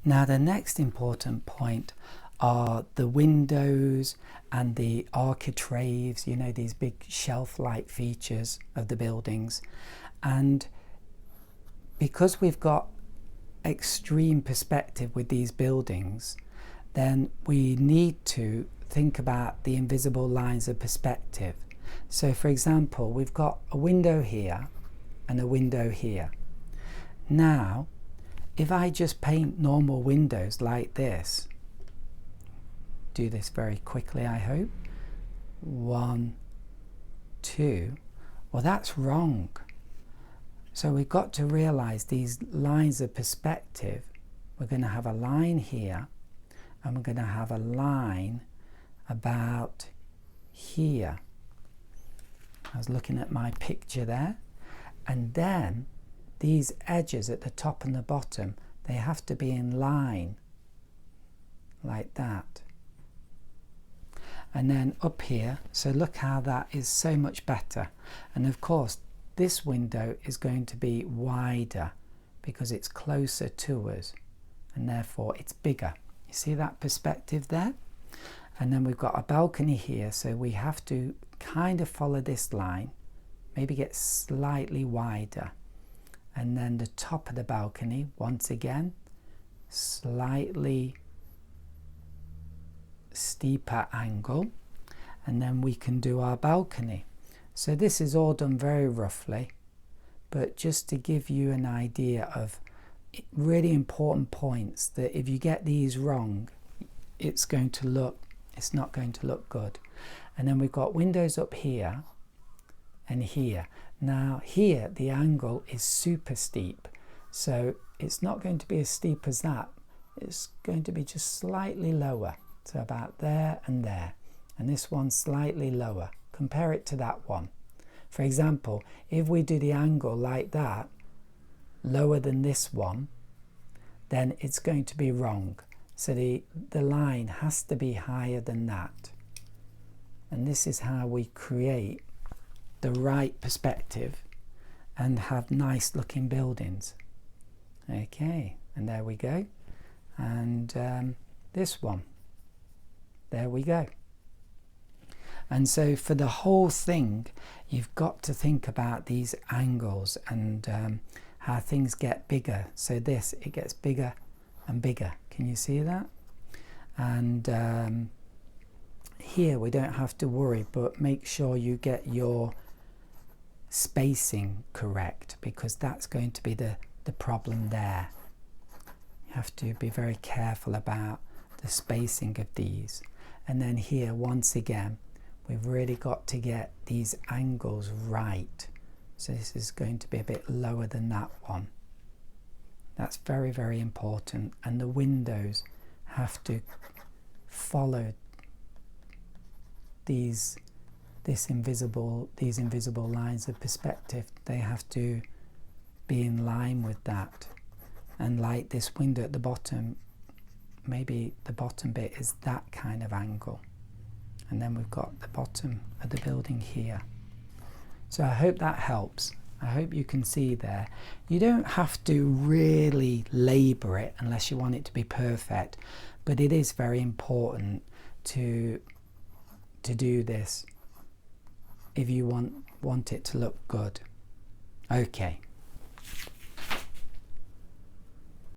Now the next important point are the windows and the architraves, you know, these big shelf-like features of the buildings. And because we've got extreme perspective with these buildings, then we need to think about the invisible lines of perspective. So for example, we've got a window here and a window here. Now, if I just paint normal windows like this, do this very quickly, I hope. 1, 2. Well, that's wrong. So we've got to realize these lines of perspective. We're going to have a line here, and we're going to have a line about here. I was looking at my picture there. And then these edges at the top and the bottom, they have to be in line like that. And then up here, so look how that is so much better. And of course, this window is going to be wider because it's closer to us, and therefore it's bigger. You see that perspective there? And then we've got a balcony here, so we have to kind of follow this line, maybe get slightly wider. And then the top of the balcony, once again, slightly steeper angle, and then we can do our balcony. So this is all done very roughly, but just to give you an idea of really important points, that if you get these wrong, it's not going to look good. And then we've got windows up here and here. Now here the angle is super steep, so it's not going to be as steep as that. It's going to be just slightly lower, so about there and there, and this one's slightly lower. Compare it to that one. For example, if we do the angle like that, lower than this one, then it's going to be wrong. So the line has to be higher than that. And this is how we create the right perspective and have nice looking buildings. Okay, and there we go. And this one, there we go. And so for the whole thing, you've got to think about these angles and how things get bigger. So it gets bigger and bigger. Can you see that? And here we don't have to worry, but make sure you get your spacing correct, because that's going to be the problem there. You have to be very careful about the spacing of these. And then here, once again, we've really got to get these angles right. So this is going to be a bit lower than that one. That's very, very important. And the windows have to follow these invisible lines of perspective. They have to be in line with that. And like this window at the bottom, maybe the bottom bit is that kind of angle. And then we've got the bottom of the building here. So I hope that helps. I hope you can see there. You don't have to really labour it unless you want it to be perfect, but it is very important to do this if you want it to look good. Okay.